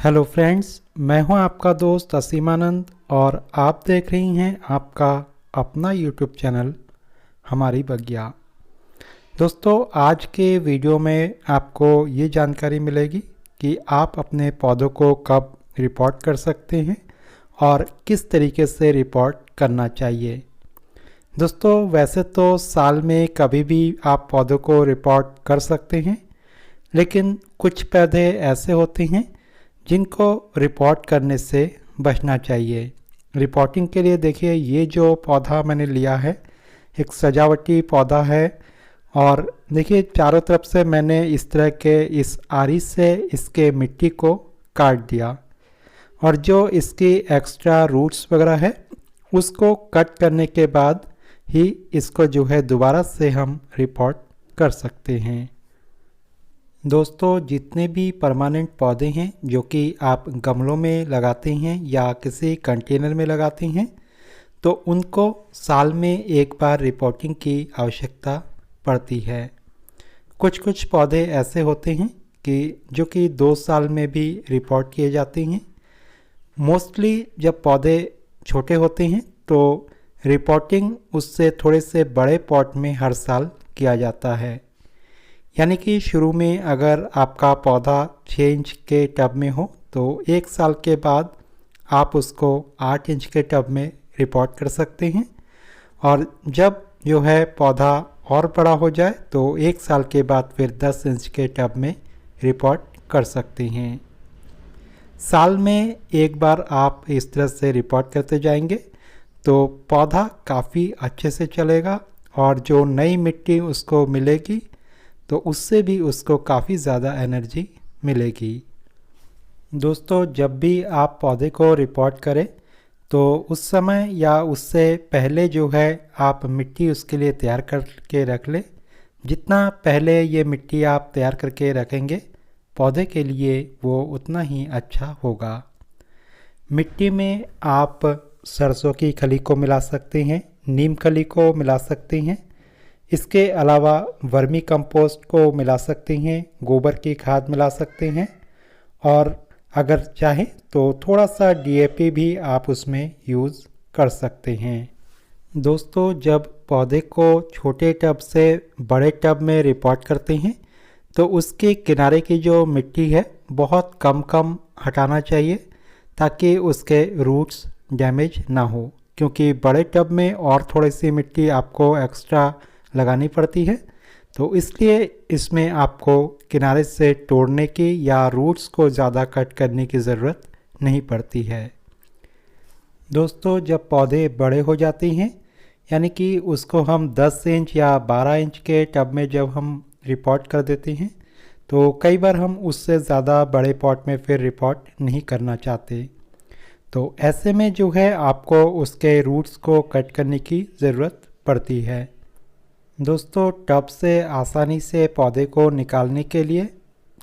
Hello friends, मैं हूं आपका दोस्त असीमानंद और आप देख रही हैं आपका अपना यूट्यूब चैनल हमारी बगिया। दोस्तों, आज के वीडियो में आपको ये जानकारी मिलेगी कि आप अपने पौधों को कब रिपोर्ट कर सकते हैं और किस तरीके से रिपोर्ट करना चाहिए। दोस्तों, वैसे तो साल में कभी भी आप पौधों को रिपोर्ट कर सकते हैं, लेकिन कुछ पौधे ऐसे होते हैं जिनको रिपोर्ट करने से बचना चाहिए। रिपोर्टिंग के लिए देखिए, ये जो पौधा मैंने लिया है एक सजावटी पौधा है और देखिए चारों तरफ से मैंने इस तरह के इस आरी से इसके मिट्टी को काट दिया और जो इसकी एक्स्ट्रा रूट्स वगैरह है उसको कट करने के बाद ही इसको जो है दोबारा से हम रिपोर्ट कर सकते हैं। दोस्तों, जितने भी परमानेंट पौधे हैं जो कि आप गमलों में लगाते हैं या किसी कंटेनर में लगाते हैं, तो उनको साल में एक बार रिपोर्टिंग की आवश्यकता पड़ती है। कुछ कुछ पौधे ऐसे होते हैं कि जो कि 2 साल में भी रिपोर्ट किए जाते हैं। मोस्टली जब पौधे छोटे होते हैं तो रिपोर्टिंग उससे थोड़े से बड़े पॉट में हर साल किया जाता है। यानी कि शुरू में अगर आपका पौधा 6 इंच के टब में हो तो 1 साल के बाद आप उसको 8 इंच के टब में रिपोर्ट कर सकते हैं और जब जो है पौधा और बड़ा हो जाए तो 1 साल के बाद फिर 10 इंच के टब में रिपोर्ट कर सकते हैं। साल में एक बार आप इस तरह से रिपोर्ट करते जाएंगे तो पौधा काफ़ी अच्छे से चलेगा और जो नई मिट्टी उसको मिलेगी तो उससे भी उसको काफ़ी ज़्यादा एनर्जी मिलेगी। दोस्तों, जब भी आप पौधे को रिपोर्ट करें तो उस समय या उससे पहले जो है आप मिट्टी उसके लिए तैयार करके रख लें। जितना पहले ये मिट्टी आप तैयार करके रखेंगे पौधे के लिए वो उतना ही अच्छा होगा। मिट्टी में आप सरसों की खली को मिला सकते हैं, नीम खली को मिला सकते हैं, इसके अलावा वर्मी कंपोस्ट को मिला सकते हैं, गोबर की खाद मिला सकते हैं और अगर चाहें तो थोड़ा सा डीएपी भी आप उसमें यूज़ कर सकते हैं। दोस्तों, जब पौधे को छोटे टब से बड़े टब में रिपोर्ट करते हैं तो उसके किनारे की जो मिट्टी है बहुत कम हटाना चाहिए ताकि उसके रूट्स डैमेज ना हो, क्योंकि बड़े टब में और थोड़ी सी मिट्टी आपको एक्स्ट्रा लगानी पड़ती है, तो इसलिए इसमें आपको किनारे से तोड़ने की या रूट्स को ज़्यादा कट करने की ज़रूरत नहीं पड़ती है। दोस्तों, जब पौधे बड़े हो जाते हैं यानी कि उसको हम 10 इंच या 12 इंच के टब में जब हम रिपोर्ट कर देते हैं तो कई बार हम उससे ज़्यादा बड़े पॉट में फिर रिपोर्ट नहीं करना चाहते, तो ऐसे में जो है आपको उसके रूट्स को कट करने की ज़रूरत पड़ती है। दोस्तों, टब से आसानी से पौधे को निकालने के लिए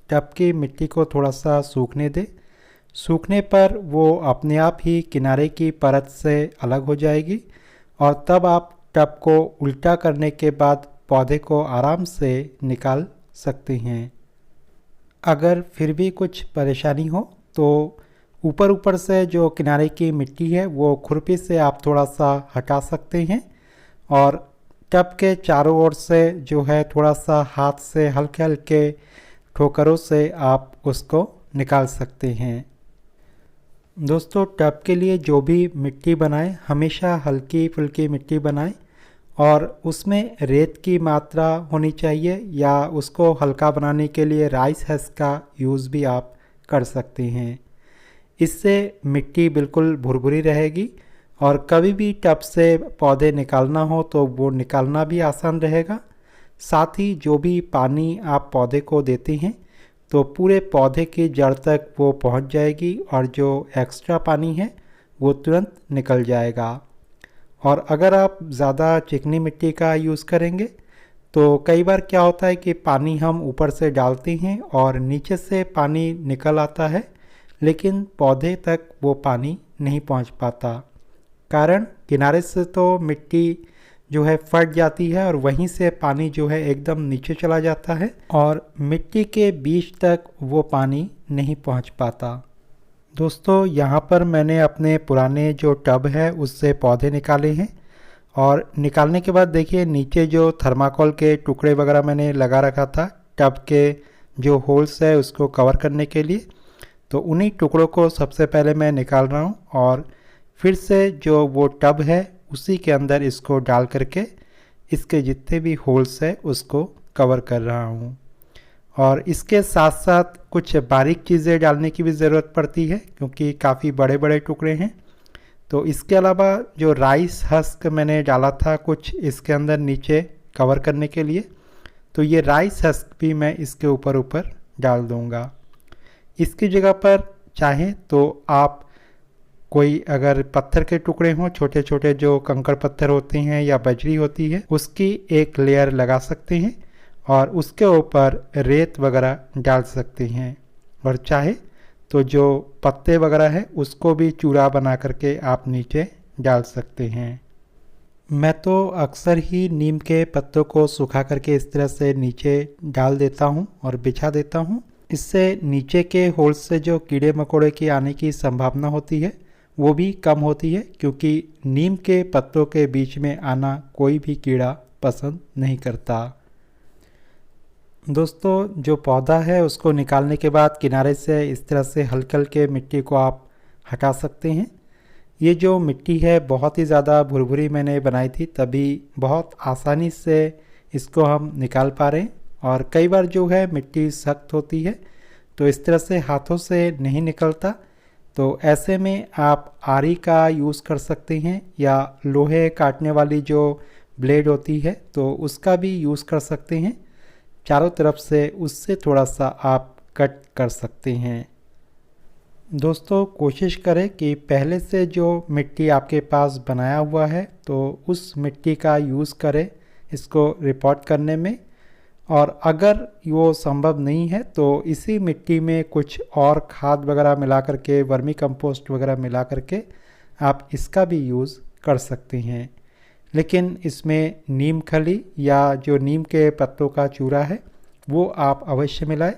टब की मिट्टी को थोड़ा सा सूखने दें। सूखने पर वो अपने आप ही किनारे की परत से अलग हो जाएगी और तब आप टब को उल्टा करने के बाद पौधे को आराम से निकाल सकते हैं। अगर फिर भी कुछ परेशानी हो तो ऊपर से जो किनारे की मिट्टी है वो खुरपी से आप थोड़ा सा हटा सकते हैं और टब के चारों ओर से जो है थोड़ा सा हाथ से हल्के हल्के ठोकरों से आप उसको निकाल सकते हैं। दोस्तों, टब के लिए जो भी मिट्टी बनाएं हमेशा हल्की फुल्की मिट्टी बनाएं और उसमें रेत की मात्रा होनी चाहिए या उसको हल्का बनाने के लिए राइस हस्क का यूज़ भी आप कर सकते हैं। इससे मिट्टी बिल्कुल भुरभुरी रहेगी और कभी भी टब से पौधे निकालना हो तो वो निकालना भी आसान रहेगा। साथ ही जो भी पानी आप पौधे को देते हैं तो पूरे पौधे की जड़ तक वो पहुंच जाएगी और जो एक्स्ट्रा पानी है वो तुरंत निकल जाएगा। और अगर आप ज़्यादा चिकनी मिट्टी का यूज़ करेंगे तो कई बार क्या होता है कि पानी हम ऊपर से डालते हैं और नीचे से पानी निकल आता है लेकिन पौधे तक वो पानी नहीं पहुंच पाता। कारण किनारे से तो मिट्टी जो है फट जाती है और वहीं से पानी जो है एकदम नीचे चला जाता है और मिट्टी के बीच तक वो पानी नहीं पहुंच पाता। दोस्तों यहाँ पर मैंने अपने पुराने जो टब है उससे पौधे निकाले हैं और निकालने के बाद देखिए नीचे जो थर्माकोल के टुकड़े वगैरह मैंने लगा रखा था टब के जो होल्स है उसको कवर करने के लिए, तो उन्हीं टुकड़ों को सबसे पहले मैं निकाल रहा हूँ और फिर से जो वो टब है उसी के अंदर इसको डाल करके इसके जितने भी होल्स है उसको कवर कर रहा हूँ। और इसके साथ साथ कुछ बारीक चीज़ें डालने की भी ज़रूरत पड़ती है क्योंकि काफ़ी बड़े बड़े टुकड़े हैं। तो इसके अलावा जो राइस हस्क मैंने डाला था कुछ इसके अंदर नीचे कवर करने के लिए, तो ये राइस हस्क भी मैं इसके ऊपर ऊपर डाल दूंगा। इसकी जगह पर चाहें तो आप कोई अगर पत्थर के टुकड़े हों छोटे छोटे जो कंकड़ पत्थर होते हैं या बजरी होती है उसकी एक लेयर लगा सकते हैं और उसके ऊपर रेत वगैरह डाल सकते हैं, और चाहे तो जो पत्ते वगैरह है उसको भी चूरा बना करके आप नीचे डाल सकते हैं। मैं तो अक्सर ही नीम के पत्तों को सुखा करके इस तरह से नीचे डाल देता हूँ और बिछा देता हूँ। इससे नीचे के होल्स से जो कीड़े मकोड़े की आने की संभावना होती है वो भी कम होती है क्योंकि नीम के पत्तों के बीच में आना कोई भी कीड़ा पसंद नहीं करता। दोस्तों जो पौधा है उसको निकालने के बाद किनारे से इस तरह से हल्के हल्के मिट्टी को आप हटा सकते हैं। ये जो मिट्टी है बहुत ही ज़्यादा भुरभुरी मैंने बनाई थी तभी बहुत आसानी से इसको हम निकाल पा रहे हैं, और कई बार जो है मिट्टी सख्त होती है तो इस तरह से हाथों से नहीं निकलता, तो ऐसे में आप आरी का यूज़ कर सकते हैं या लोहे काटने वाली जो ब्लेड होती है तो उसका भी यूज़ कर सकते हैं। चारों तरफ से उससे थोड़ा सा आप कट कर सकते हैं। दोस्तों कोशिश करें कि पहले से जो मिट्टी आपके पास बनाया हुआ है तो उस मिट्टी का यूज़ करें इसको रिपोर्ट करने में, और अगर वो संभव नहीं है तो इसी मिट्टी में कुछ और खाद वगैरह मिला करके वर्मी कंपोस्ट वगैरह मिला करके आप इसका भी यूज़ कर सकते हैं। लेकिन इसमें नीम खली या जो नीम के पत्तों का चूरा है वो आप अवश्य मिलाएं,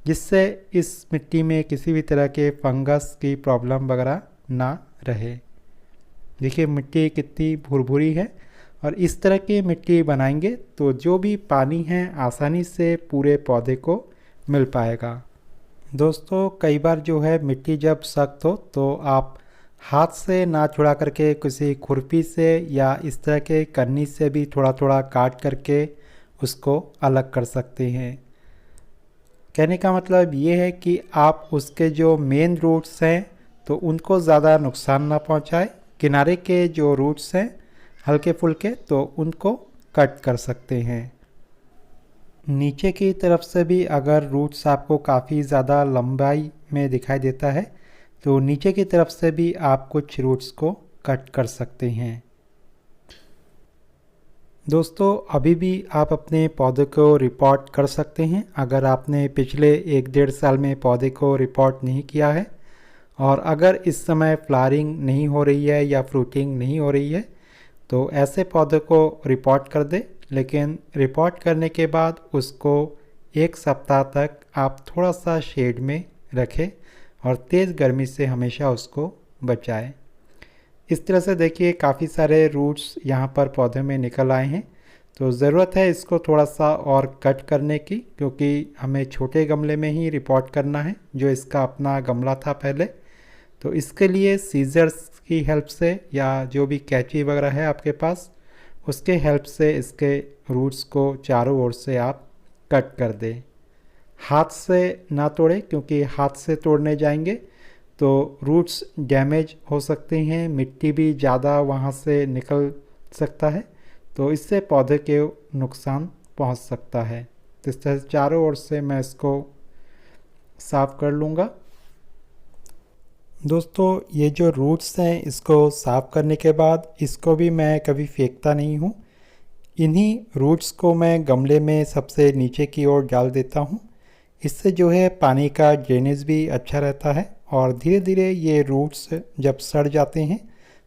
जिससे इस मिट्टी में किसी भी तरह के फंगस की प्रॉब्लम वगैरह ना रहे। देखिए मिट्टी कितनी भुरभुरी है, और इस तरह की मिट्टी बनाएंगे तो जो भी पानी है आसानी से पूरे पौधे को मिल पाएगा। दोस्तों कई बार जो है मिट्टी जब सख्त हो तो आप हाथ से ना छुड़ा करके किसी खुरपी से या इस तरह के करनी से भी थोड़ा थोड़ा काट करके उसको अलग कर सकते हैं। कहने का मतलब ये है कि आप उसके जो मेन रूट्स हैं तो उनको ज़्यादा नुकसान ना पहुंचाए, किनारे के जो रूट्स हैं हल्के फुल्के तो उनको कट कर सकते हैं। नीचे की तरफ से भी अगर रूट्स आपको काफ़ी ज़्यादा लंबाई में दिखाई देता है तो नीचे की तरफ से भी आप कुछ रूट्स को कट कर सकते हैं। दोस्तों अभी भी आप अपने पौधे को रिपोर्ट कर सकते हैं अगर आपने पिछले 1-1.5 साल में पौधे को रिपोर्ट नहीं किया है, और अगर इस समय फ्लावरिंग नहीं हो रही है या फ्रूटिंग नहीं हो रही है तो ऐसे पौधे को रिपोर्ट कर दे, लेकिन रिपोर्ट करने के बाद उसको 1 सप्ताह तक आप थोड़ा सा शेड में रखें और तेज़ गर्मी से हमेशा उसको बचाएं। इस तरह से देखिए काफ़ी सारे रूट्स यहाँ पर पौधे में निकल आए हैं, तो ज़रूरत है इसको थोड़ा सा और कट करने की क्योंकि हमें छोटे गमले में ही रिपोर्ट करना है जो इसका अपना गमला था पहले। तो इसके लिए सीजर्स की हेल्प से या जो भी कैंची वगैरह है आपके पास उसके हेल्प से इसके रूट्स को चारों ओर से आप कट कर दें। हाथ से ना तोड़ें क्योंकि हाथ से तोड़ने जाएंगे तो रूट्स डैमेज हो सकते हैं, मिट्टी भी ज़्यादा वहाँ से निकल सकता है तो इससे पौधे के नुकसान पहुँच सकता है। तो इस तरह से चारों ओर से मैं इसको साफ़ कर लूँगा। दोस्तों ये जो रूट्स हैं इसको साफ़ करने के बाद इसको भी मैं कभी फेंकता नहीं हूँ, इन्हीं रूट्स को मैं गमले में सबसे नीचे की ओर डाल देता हूँ। इससे जो है पानी का ड्रेनेज भी अच्छा रहता है और धीरे धीरे ये रूट्स जब सड़ जाते हैं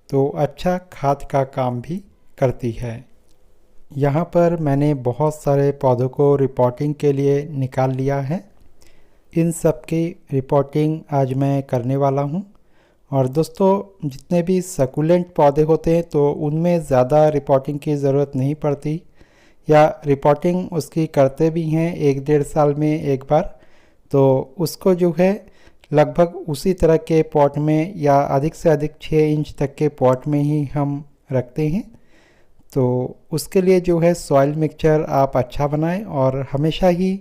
तो अच्छा खाद का काम भी करती है। यहाँ पर मैंने बहुत सारे पौधों को रिपोर्टिंग के लिए निकाल लिया है। इन सब की रिपोर्टिंग आज मैं करने वाला हूं। और दोस्तों, जितने भी सकुलेंट पौधे होते हैं तो उनमें ज़्यादा रिपोर्टिंग की ज़रूरत नहीं पड़ती, या रिपोर्टिंग उसकी करते भी हैं 1-1.5 साल में एक बार। तो उसको जो है लगभग उसी तरह के पॉट में या अधिक से अधिक 6 इंच तक के पॉट में ही हम रखते हैं। तो उसके लिए जो है सॉइल मिक्सचर आप अच्छा बनाएं और हमेशा ही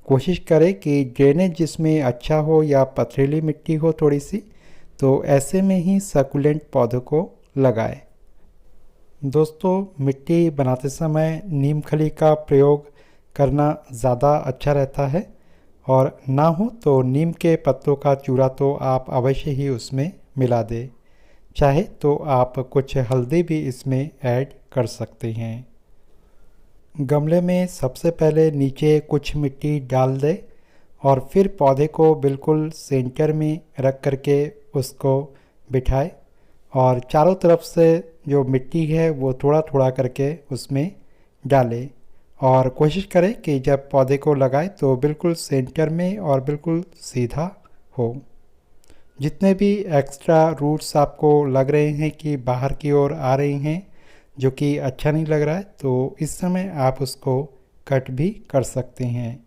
कोशिश करें कि ड्रेनेज जिसमें अच्छा हो या पथरीली मिट्टी हो थोड़ी सी, तो ऐसे में ही सकुलेंट पौधों को लगाएं। दोस्तों, मिट्टी बनाते समय नीम खली का प्रयोग करना ज़्यादा अच्छा रहता है, और ना हो तो नीम के पत्तों का चूरा तो आप अवश्य ही उसमें मिला दें। चाहे तो आप कुछ हल्दी भी इसमें ऐड कर सकते हैं। गमले में सबसे पहले नीचे कुछ मिट्टी डाल दें और फिर पौधे को बिल्कुल सेंटर में रख करके उसको बिठाएं, और चारों तरफ से जो मिट्टी है वो थोड़ा थोड़ा करके उसमें डालें, और कोशिश करें कि जब पौधे को लगाएं तो बिल्कुल सेंटर में और बिल्कुल सीधा हो। जितने भी एक्स्ट्रा रूट्स आपको लग रहे हैं कि बाहर की ओर आ रहे हैं, जो कि अच्छा नहीं लग रहा है, तो इस समय आप उसको कट भी कर सकते हैं।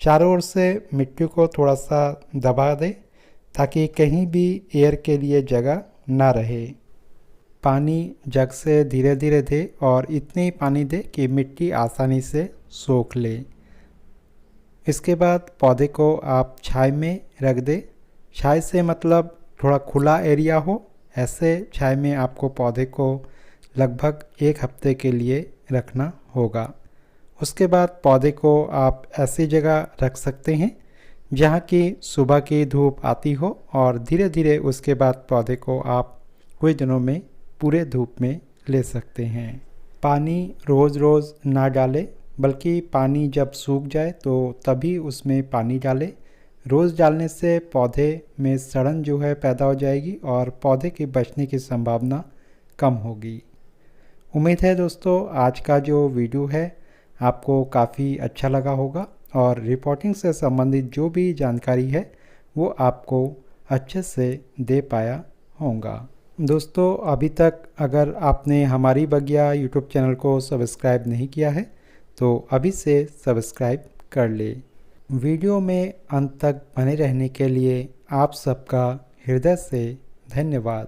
चारों ओर से मिट्टी को थोड़ा सा दबा दें ताकि कहीं भी एयर के लिए जगह ना रहे। पानी जग से धीरे धीरे दे, और इतने ही पानी दे कि मिट्टी आसानी से सोख ले। इसके बाद पौधे को आप छाया में रख दें। छाया से मतलब थोड़ा खुला एरिया हो, ऐसे छाया में आपको पौधे को लगभग 1 हफ्ते के लिए रखना होगा। उसके बाद पौधे को आप ऐसी जगह रख सकते हैं जहाँ की सुबह की धूप आती हो, और धीरे धीरे उसके बाद पौधे को आप कुछ दिनों में पूरे धूप में ले सकते हैं। पानी रोज़ रोज़ ना डालें, बल्कि पानी जब सूख जाए तो तभी उसमें पानी डालें। रोज़ डालने से पौधे में सड़न जो है पैदा हो जाएगी और पौधे के बचने की संभावना कम होगी। उम्मीद है दोस्तों, आज का जो वीडियो है आपको काफ़ी अच्छा लगा होगा, और रिपोर्टिंग से संबंधित जो भी जानकारी है वो आपको अच्छे से दे पाया होगा। दोस्तों, अभी तक अगर आपने हमारी बगिया यूट्यूब चैनल को सब्सक्राइब नहीं किया है तो अभी से सब्सक्राइब कर ले। वीडियो में अंत तक बने रहने के लिए आप सबका हृदय से धन्यवाद।